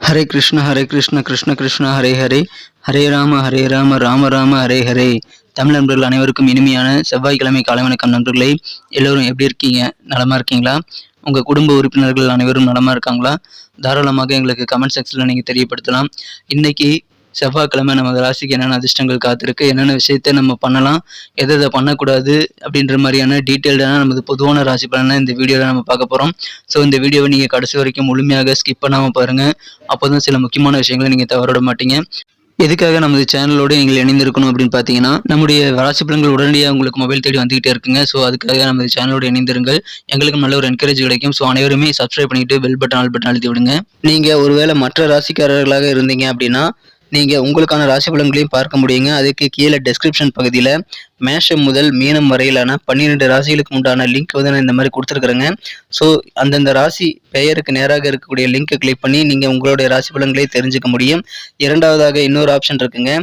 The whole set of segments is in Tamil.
ஹரே கிருஷ்ண கிருஷ்ண கிருஷ்ண ஹரே ஹரே, ஹரே ராம ராம ராம ஹரே ஹரே. தமிழ் நண்பர்கள் அனைவருக்கும் இனிமையான செவ்வாய்க்கிழமை காலை வணக்கம் நண்பர்களே. எல்லோரும் எப்படி இருக்கீங்க? நலமா இருக்கீங்களா? உங்கள் குடும்ப உறுப்பினர்கள் அனைவரும் நலமா இருக்காங்களா? தாராளமாக எங்களுக்கு கமெண்ட் செக்ஷனில் நீங்கள் தெரியப்படுத்தலாம். இன்னைக்கு செவ்வாய்க்கிழமை நமது ராசிக்கு என்னென்ன அதிர்ஷ்டங்கள் காத்திருக்கு, என்னென்ன விஷயத்தை நம்ம பண்ணலாம், எதை பண்ணக்கூடாது அப்படின்ற மாதிரியான டீட்டெயில்டான நமது பொதுவான ராசி பலனை இந்த வீடியோவில் நம்ம பார்க்க போகிறோம். ஸோ இந்த வீடியோவை நீங்கள் கடைசி வரைக்கும் முழுமையாக ஸ்கிப் பண்ணாமல் பாருங்கள். அப்போ தான் சில முக்கியமான விஷயங்களை நீங்கள் தவறவிட மாட்டீங்க. எதுக்காக நமது சேனலோடு நீங்கள் இணைந்திருக்கணும் அப்படின்னு பார்த்தீங்கன்னா, நம்முடைய ராசி பலன்கள் உடனடியாக உங்களுக்கு மொபைல் தேடி வந்துகிட்டே இருக்குங்க. ஸோ அதுக்காக நமது சேனலோடு இணைந்திருங்கள். எங்களுக்கு நல்ல ஒரு என்கரேஜ் கிடைக்கும். ஸோ அனைவருமே சப்ஸ்கிரைப் பண்ணிட்டு பெல் பட்டன் ஆல் பட்டன் அழுத்தி விடுங்க. நீங்கள் ஒருவேளை மற்ற ராசிக்காரர்களாக இருந்தீங்க அப்படின்னா நீங்கள் உங்களுக்கான ராசி பலன்களையும் பார்க்க முடியுங்க. அதுக்கு கீழே டெஸ்கிரிப்ஷன் பகுதியில் மேஷம் முதல் மீனம் வரையிலான 12 ராசிகளுக்கு உண்டான லிங்க் வந்து நான் இந்த மாதிரி கொடுத்துருக்குறேங்க. ஸோ அந்தந்த ராசி பெயருக்கு நேராக இருக்கக்கூடிய லிங்க்கை கிளிக் பண்ணி நீங்கள் உங்களுடைய ராசி பலன்களை தெரிஞ்சுக்க முடியும். இரண்டாவதாக இன்னொரு ஆப்ஷன் இருக்குங்க.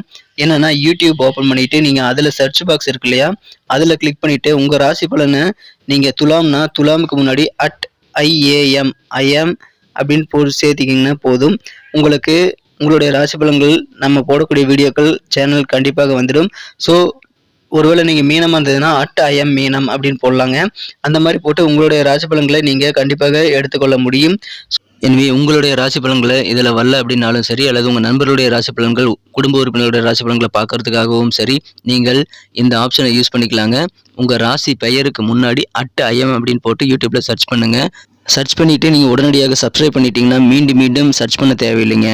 என்னன்னா யூடியூப் ஓப்பன் பண்ணிட்டு நீங்கள் அதில் சர்ச் பாக்ஸ் இருக்கு இல்லையா, அதில் கிளிக் பண்ணிட்டு உங்கள் ராசி பலனை நீங்கள் துலாம்னா துலாமுக்கு முன்னாடி @IAM அப்படின்னு போட்டு சேர்த்திக்கிங்கன்னா போதும். உங்களுக்கு உங்களுடைய ராசி பலன்கள் நம்ம போடக்கூடிய வீடியோக்கள் சேனல் கண்டிப்பாக வந்துடும். ஸோ ஒருவேளை நீங்கள் மீனமாக இருந்ததுன்னா @IM மீனம் அப்படின்னு போடலாங்க. அந்த மாதிரி போட்டு உங்களுடைய ராசி பலன்களை நீங்கள் கண்டிப்பாக எடுத்துக்கொள்ள முடியும். எனவே உங்களுடைய ராசி பலன்களை இதில் வரல அப்படின்னாலும் சரி, அல்லது உங்கள் நண்பர்களுடைய ராசி பலன்கள், குடும்ப உறுப்பினருடைய ராசி பலன்களை பார்க்கறதுக்காகவும் சரி, நீங்கள் இந்த ஆப்ஷனை யூஸ் பண்ணிக்கலாங்க. உங்கள் ராசி பெயருக்கு முன்னாடி @IM அப்படின்னு போட்டு யூடியூப்பில் சர்ச் பண்ணுங்கள். சர்ச் பண்ணிவிட்டு நீங்கள் உடனடியாக சப்ஸ்கிரைப் பண்ணிட்டீங்கன்னா மீண்டும் சர்ச் பண்ண தேவையில்லைங்க.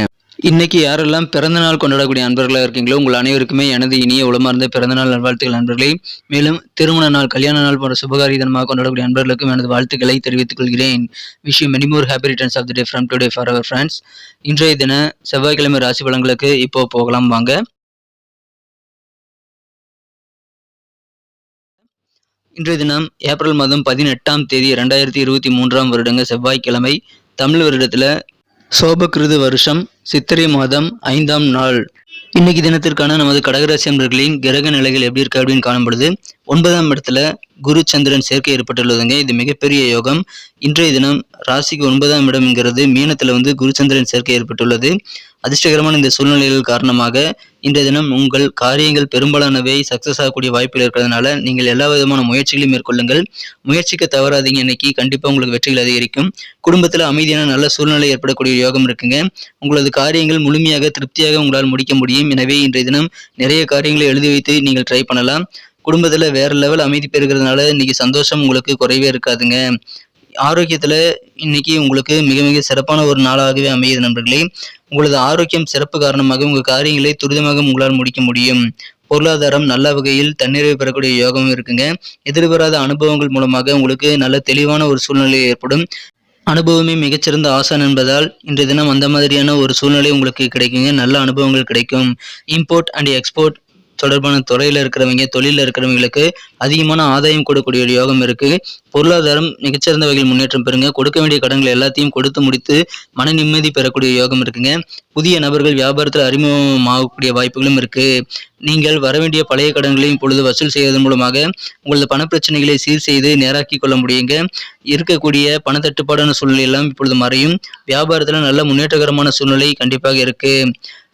இன்னைக்கு யாரெல்லாம் பிறந்தநாள் கொண்டாடக்கூடிய நண்பர்களாக இருக்கீங்களோ உங்கள் அனைவருக்குமே எனது இனிய உளமார்ந்த பிறந்தநாள் நல்வாழ்த்துக்கள் நண்பர்களே. மேலும் திருமண நாள், கல்யாண நாள் போன்ற சுபகாரிய தினமாக கொண்டாடக்கூடிய நண்பர்களுக்கும் எனது வாழ்த்துக்களை தெரிவித்துக் கொள்கிறேன். Wish you many more happy returns of the day from today for our friends. இன்றைய தின செவ்வாய்க்கிழமை ராசி பலன்களுக்கு இப்போ போகலாம் வாங்க. இன்றைய தினம் ஏப்ரல் மாதம் 18ஆம் தேதி 2023ஆம் வருடங்க செவ்வாய்க்கிழமை. தமிழ் வருடத்தில் சோபகிருது வருஷம் சித்திரை மாதம் 5ஆம் நாள். இன்னைக்கு தினத்திற்கான நமது கடகராசி நண்பர்களின் கிரக நிலைகள் எப்படி இருக்கு அப்படின்னு காணப்படுது. 9ஆம் இடத்துல குரு சந்திரன் சேர்க்கை ஏற்பட்டுள்ளதுங்க. இது மிகப்பெரிய யோகம். இன்றைய தினம் ராசிக்கு 9ஆம் இடம்ங்கிறது மீனத்துல குரு சந்திரன் சேர்க்கை ஏற்பட்டுள்ளது. அதிர்ஷ்டகரமான இந்த சூழ்நிலைகள் காரணமாக இன்றைய தினம் உங்கள் காரியங்கள் பெரும்பாலானவை சக்சஸ் ஆகக்கூடிய வாய்ப்புகள் இருக்கிறதுனால நீங்கள் எல்லா விதமான முயற்சிகளையும் மேற்கொள்ளுங்கள். முயற்சிக்க தவறாதீங்க. இன்னைக்கு கண்டிப்பா உங்களுக்கு வெற்றிகள் அதிகரிக்கும். குடும்பத்துல அமைதியான நல்ல சூழ்நிலை ஏற்படக்கூடிய யோகம் இருக்குங்க. உங்களது காரியங்கள் முழுமையாக திருப்தியாக உங்களால் முடிக்க முடியும். எனவே இன்றைய தினம் நிறைய காரியங்களை எழுதி வைத்து நீங்கள் ட்ரை பண்ணலாம். குடும்பத்துல வேற லெவல் அமைதி பெறுகிறதுனால இன்னைக்கு சந்தோஷம் உங்களுக்கு குறைவே இருக்காதுங்க. ஆரோக்கியத்துல இன்னைக்கு உங்களுக்கு மிக சிறப்பான ஒரு நாளாகவே அமையுது நண்பர்களே. உங்களது ஆரோக்கியம் சிறப்பு காரணமாக உங்கள் காரியங்களை துரிதமாக உங்களால் முடிக்க முடியும். பொருளாதாரம் நல்ல வகையில் தன்னிறைவு பெறக்கூடிய யோகம் இருக்குங்க. எதிர்பாராத அனுபவங்கள் மூலமாக உங்களுக்கு நல்ல தெளிவான ஒரு சூழ்நிலை ஏற்படும். அனுபவமே மிகச்சிறந்த ஆசான் என்பதால் இன்றைய தினம் அந்த மாதிரியான ஒரு சூழ்நிலை உங்களுக்கு கிடைக்குங்க. நல்ல அனுபவங்கள் கிடைக்கும். இம்போர்ட் அண்ட் எக்ஸ்போர்ட் தொடர்பான துறையில் இருக்கிறவங்க, தொழிலில் இருக்கிறவங்களுக்கு அதிகமான ஆதாயம் கொடுக்கக்கூடிய ஒரு யோகம் இருக்கு. பொருளாதாரம் மிகச்சிறந்த வகையில் முன்னேற்றம் பெறுங்க. கொடுக்க வேண்டிய கடன்கள் எல்லாத்தையும் கொடுத்து முடித்து மன நிம்மதி பெறக்கூடிய யோகம் இருக்குங்க. புதிய நபர்கள் வியாபாரத்தில் அறிமுகமாகக்கூடிய வாய்ப்புகளும் இருக்கு. நீங்கள் வரவேண்டிய பழைய கடன்களையும் இப்பொழுது வசூல் செய்வதன் மூலமாக உங்களது பணப்பிரச்சனைகளை சீர் செய்து நேராக்கி கொள்ள முடியுங்க. இருக்கக்கூடிய பணத்தட்டுப்பாடான சூழ்நிலை எல்லாம் இப்பொழுது மறையும். வியாபாரத்தில் நல்ல முன்னேற்றகரமான சூழ்நிலை கண்டிப்பாக இருக்கு.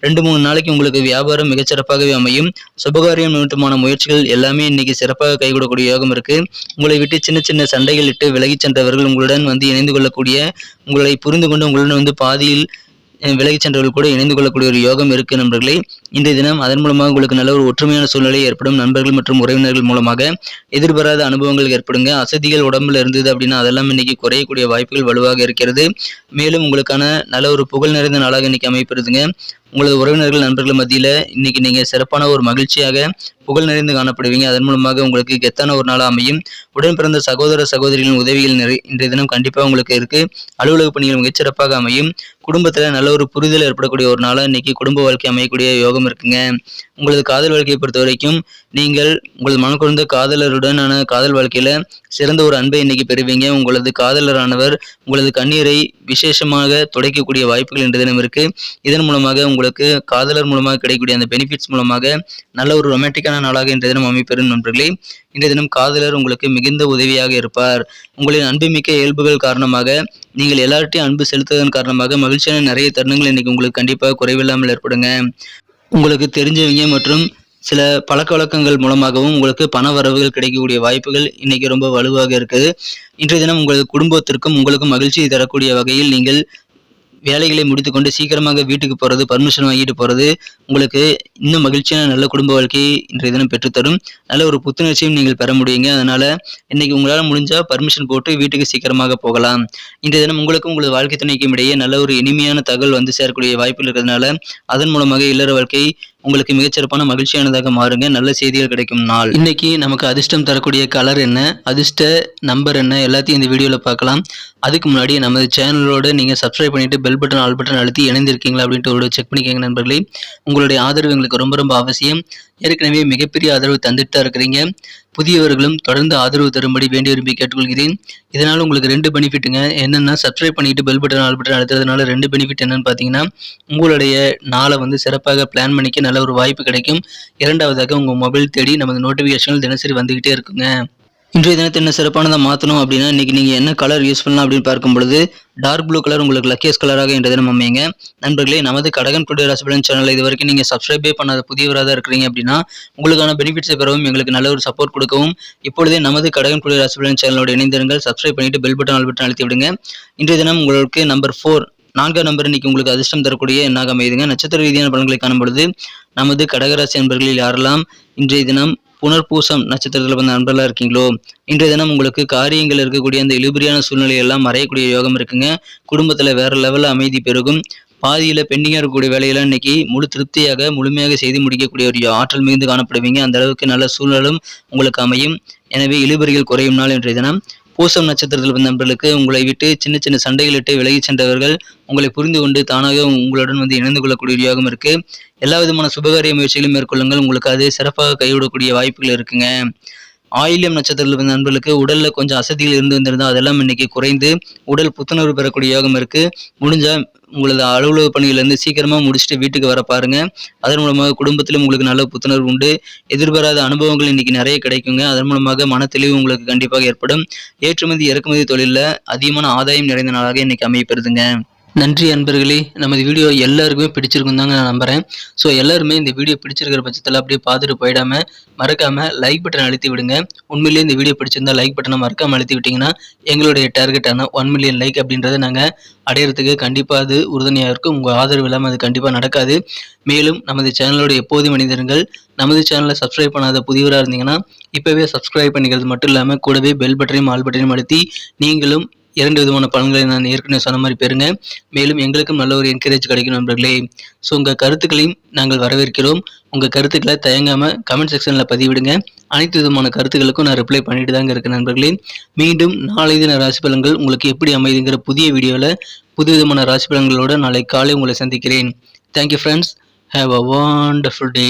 2-3 நாளைக்கு உங்களுக்கு வியாபாரம் மிகச்சிறப்பாகவே அமையும். சுபகாரியம் நிமித்தமான முயற்சிகள் எல்லாமே இன்னைக்கு சிறப்பாக கைகூடக்கூடிய யோகம் இருக்கு. உங்களை விட்டு சின்ன சண்டைகள் இட்டு விலகி சென்றவர்கள் உங்களுடன் இணைந்து கொள்ளக்கூடிய, உங்களை புரிந்து கொண்டு உங்களுடன் பாதியில் விலகி சென்றவர்கள் கூட இணைந்து கொள்ளக்கூடிய ஒரு யோகம் இருக்கு நண்பர்களே. இன்றைய தினம் அதன் மூலமாக உங்களுக்கு நல்ல ஒரு ஒற்றுமையான சூழ்நிலை ஏற்படும். நண்பர்கள் மற்றும் உறவினர்கள் மூலமாக எதிர்பாராத அனுபவங்கள் ஏற்படுங்க. அசதிகள் உடம்புல இருந்தது அப்படின்னா அதெல்லாம் இன்னைக்கு குறையக்கூடிய வாய்ப்புகள் வலுவாக இருக்கிறது. மேலும் உங்களுக்கான நல்ல ஒரு புகழ் நிறைந்த நாளாக இன்னைக்கு அமைப்பெறுதுங்க. உங்களது உறவினர்கள் நண்பர்கள் மத்தியில் இன்னைக்கு நீங்க சிறப்பான ஒரு மகிழ்ச்சியாக புகழ் நிறைந்து காணப்படுவீங்க. அதன் மூலமாக உங்களுக்கு கெத்தான ஒரு நாளாக அமையும். உடன் பிறந்த சகோதர சகோதரிகளின் உதவிகள் இன்றைய தினம் கண்டிப்பாக உங்களுக்கு இருக்கு. அலுவலக பணிகள் மிகச்சிறப்பாக அமையும். குடும்பத்துல நல்ல ஒரு புரிதல் ஏற்படக்கூடிய ஒரு நாளாக இன்னைக்கு குடும்ப வாழ்க்கை அமையக்கூடிய யோகம் இருக்குங்க. உங்களது காதல் வாழ்க்கையை பொறுத்த வரைக்கும் நீங்கள் உங்களது மனக்குழந்த காதலருடனான காதல் வாழ்க்கையில சிறந்த ஒரு அன்பை இன்னைக்கு பெறுவீங்க. உங்களது காதலரானவர் உங்களது கண்ணீரை விசேஷமாக துடைக்கக்கூடிய வாய்ப்புகள் இன்றைய தினம் இருக்கு. இதன் மூலமாக உங்களுக்கு காதலர் மூலமாக கிடைக்கக்கூடிய அந்த பெனிஃபிட்ஸ் மூலமாக நல்ல ஒரு ரொமான்டிக்கான நாளாக இன்றைய தினம் அமைப்பெறும் நண்பர்களே. இன்றைய தினம் காதலர் உங்களுக்கு மிகுந்த உதவியாக இருப்பார். உங்களின் அன்புமிக்க இயல்புகள் காரணமாக நீங்கள் எல்லார்ட்டையும் அன்பு செலுத்துவதன் காரணமாக மகிழ்ச்சியான நிறைய தருணங்கள் இன்னைக்கு உங்களுக்கு கண்டிப்பாக குறைவில்லாமல் ஏற்படுங்க. உங்களுக்கு தெரிஞ்சவங்க மற்றும் சில பழக்க வழக்கங்கள் மூலமாகவும் உங்களுக்கு பண வரவுகள் கிடைக்கக்கூடிய வாய்ப்புகள் இன்னைக்கு ரொம்ப வலுவாக இருக்குது. இன்றைய தினம் உங்களது குடும்பத்திற்கும் உங்களுக்கும் மகிழ்ச்சியை தரக்கூடிய வகையில் நீங்கள் வேலைகளை முடித்துக்கொண்டு சீக்கிரமாக வீட்டுக்கு போகிறது, பர்மிஷன் வாங்கிட்டு போகிறது உங்களுக்கு இன்னும் மகிழ்ச்சியான நல்ல குடும்ப வாழ்க்கையை இன்றைய தினம் பெற்றுத்தரும். நல்ல ஒரு புத்துணர்ச்சியும் நீங்கள் பெற முடியுங்க. அதனால் இன்றைக்கி உங்களால் முடிஞ்சால் பர்மிஷன் போட்டு வீட்டுக்கு சீக்கிரமாக போகலாம். இன்றைய தினம் உங்களுக்கும் உங்களது வாழ்க்கை துணைக்கும் இடையே நல்ல ஒரு இனிமையான தகவல் வந்து சேரக்கூடிய வாய்ப்புகள் இருக்கிறதுனால அதன் மூலமாக இல்லற வாழ்க்கை உங்களுக்கு மிகச்சிறப்பான மகிழ்ச்சியானதாக மாறுங்க. நல்ல செய்திகள் கிடைக்கும் நாள். இன்னைக்கு நமக்கு அதிர்ஷ்டம் தரக்கூடிய கலர் என்ன, அதிர்ஷ்ட நம்பர் என்ன, எல்லாத்தையும் இந்த வீடியோவில் பார்க்கலாம். அதுக்கு முன்னாடி நமது சேனலோட நீங்கள் சப்ஸ்கிரைப் பண்ணிட்டு பெல் பட்டன் ஆல் பட்டன் அழுத்தி இணைந்திருக்கீங்களா அப்படின்ட்டு ஒரு செக் பண்ணிக்கோங்க நண்பர்களே. உங்களுடைய ஆதரவு எங்களுக்கு ரொம்ப ரொம்ப அவசியம். ஏற்கனவே மிகப்பெரிய ஆதரவு தந்துட்டு தான் இருக்கிறீங்க. புதியவர்களும் தொடர்ந்து ஆதரவு தரும்படி வேண்டி விரும்பி கேட்டுக்கொள்கிறேன். இதனால் உங்களுக்கு 2 பெனிஃபிட்டுங்க. என்னென்னா சப்ஸ்கிரைப் பண்ணிட்டு பெல் பட்டன் ஆல் பட்டன் அழுத்துறதுனால 2 பெனிஃபிட் என்னன்னு பார்த்தீங்கன்னா, உங்களுடைய நாளை வந்து சிறப்பாக பிளான் பண்ணிக்க நல்ல ஒரு வாய்ப்பு கிடைக்கும். இரண்டாவதாக உங்கள் மொபைல் தேடி நமது நோட்டிஃபிகேஷன்கள் தினசரி வந்துகிட்டே இருக்குங்க. இன்றைய தினத்தை என்ன சிறப்பானதாக மாற்றணும் அப்படின்னா, இன்றைக்கி நீங்கள் என்ன கலர் யூஸ் பண்ணலாம் அப்படின்னு பார்க்கும் பொழுது டார்க் ப்ளூ கலர் உங்களுக்கு லக்கியஸ்ட் கலராக இன்றைய தினம் அமைங்க. நண்பர்களே, நமது கடகன் டுடே ராசி பலன் சேனலை இது வரைக்கும் நீங்கள் சப்ஸ்கிரைபே பண்ணாத புதியவராக தான் இருக்கிறீங்க அப்படின்னா உங்களுக்கான பெனிஃபிட்ஸை பெறவும் எங்களுக்கு நல்ல ஒரு சப்போர்ட் கொடுக்கவும் இப்பொழுதே நமது கடகன் டுடே ராசி பலன் சேனலோட இணைந்திருங்கள். சப்ஸ்கிரைப் பண்ணிட்டு பெல் பட்டன் ஆல் பட்டன் அழுத்தி விடுங்க. இன்றைய தினம் உங்களுக்கு நம்பர் 4 4ஆம் நம்பர் இன்னைக்கு உங்களுக்கு அதிர்ஷ்டம் தரக்கூடிய எண்ணாக அமையுதுங்க. நட்சத்திர ரீதியான பலன்களை காணும் பொழுது நமது கடகராசி நண்பர்களில் யாரெல்லாம் இன்றைய தினம் புனர்பூசம் நட்சத்திரத்தில் வந்த நண்பர்களாக இருக்கீங்களோ இன்றைய தினம் உங்களுக்கு காரியங்கள் இருக்கக்கூடிய அந்த இழுபறியான சூழ்நிலையெல்லாம் மறையக்கூடிய யோகம் இருக்குங்க. குடும்பத்தில் வேற லெவலில் அமைதி பெருகும். பாதியில் பெண்டிங்காக இருக்கக்கூடிய வேலையெல்லாம் இன்னைக்கு முழு திருப்தியாக முழுமையாக செய்து முடிக்கக்கூடிய ஒரு ஆற்றல் மிகுந்து காணப்படுவீங்க. அந்த அளவுக்கு நல்ல சூழலும் உங்களுக்கு அமையும். எனவே இழுபறிகள் குறையும் நாள் இன்றைய தினம். பூசம் நட்சத்திரத்தில் வந்த நண்பர்களுக்கு உங்களை விட்டு சின்ன சின்ன சண்டைகளிட்டு விலகி சென்றவர்கள் உங்களை புரிந்து கொண்டு தானாக உங்களுடன் வந்து இணைந்து கொள்ளக்கூடிய யோகம் இருக்கு. எல்லா விதமான சுபகாரிய முயற்சிகளும் மேற்கொள்ளுங்கள். உங்களுக்கு அது சிறப்பாக கைவிடக்கூடிய வாய்ப்புகள் இருக்குங்க. ஆயில்யம் நட்சத்திரத்தில் வந்த நண்பர்களுக்கு உடல்ல கொஞ்சம் அசதிகள் இருந்து வந்திருந்தால் அதெல்லாம் இன்னைக்கு குறைந்து உடல் புத்துணர்வு பெறக்கூடிய யோகம் இருக்கு. முடிஞ்சா உங்களது அலுவலக பணியிலிருந்து சீக்கிரமா முடிச்சுட்டு வீட்டுக்கு வர பாருங்க. அதன் மூலமாக குடும்பத்திலும் உங்களுக்கு நல்ல புத்துணர்வு உண்டு. எதிர்பாராத அனுபவங்கள் இன்னைக்கு நிறைய கிடைக்குங்க. அதன் மூலமாக மனத்தெளிவு உங்களுக்கு கண்டிப்பாக ஏற்படும். ஏற்றுமதி இறக்குமதி தொழிலில் அதிகமான ஆதாயம் நிறைந்த நாளாக இன்னைக்கு அமையப்பெறுதுங்க. நன்றி அன்பர்களே. நமது வீடியோ எல்லாருக்குமே பிடிச்சிருக்கும் தாங்க நான் நம்புகிறேன். ஸோ எல்லாருமே இந்த வீடியோ பிடிச்சிருக்கிற பட்சத்தில் அப்படியே பார்த்துட்டு போயிடாமல் மறக்காமல் லைக் பட்டன் அழுத்தி விடுங்க. உண்மையிலேயே இந்த வீடியோ பிடிச்சிருந்தா லைக் பட்டனை மறக்காமல் அழுத்தி விட்டிங்கன்னா எங்களுடைய டார்கெட்டான 1 மில்லியன் லைக் அப்படின்றத நாங்கள் அடையிறதுக்கு கண்டிப்பாக அது உறுதுணையாக இருக்கும். உங்கள் ஆதரவு இல்லாமல் அது கண்டிப்பாக நடக்காது. மேலும் நமது சேனலோட எப்போதும் மனிதர்கள் நமது சேனலை சப்ஸ்கிரைப் பண்ணாத புதியவராக இருந்தீங்கன்னா இப்போவே சப்ஸ்கிரைப் பண்ணிக்கிறது மட்டும் இல்லாமல் கூடவே பெல் பட்டனையும் ஆல் பட்டனையும் அழுத்தி நீங்களும் 2 விதமான பலன்களை நான் ஏற்கனவே சொன்ன மாதிரி பெறுங்க. மேலும் எங்களுக்கும் நல்ல ஒரு என்கரேஜ் கிடைக்கும் நண்பர்களே. ஸோ உங்கள் கருத்துக்களையும் நாங்கள் வரவேற்கிறோம். உங்கள் கருத்துக்களை தயங்காமல் கமெண்ட் செக்ஷனில் பதிவிடுங்க. அனைத்து விதமான கருத்துக்களுக்கும் நான் ரிப்ளை பண்ணிட்டு தாங்க இருக்கேன் நண்பர்களே. மீண்டும் நாளை தின ராசி பலன்கள் உங்களுக்கு எப்படி அமைதுங்கிற புதிய வீடியோவில் புது விதமான ராசி பலன்களோடு நாளை காலை உங்களை சந்திக்கிறேன். Thank you friends. Have a wonderful day.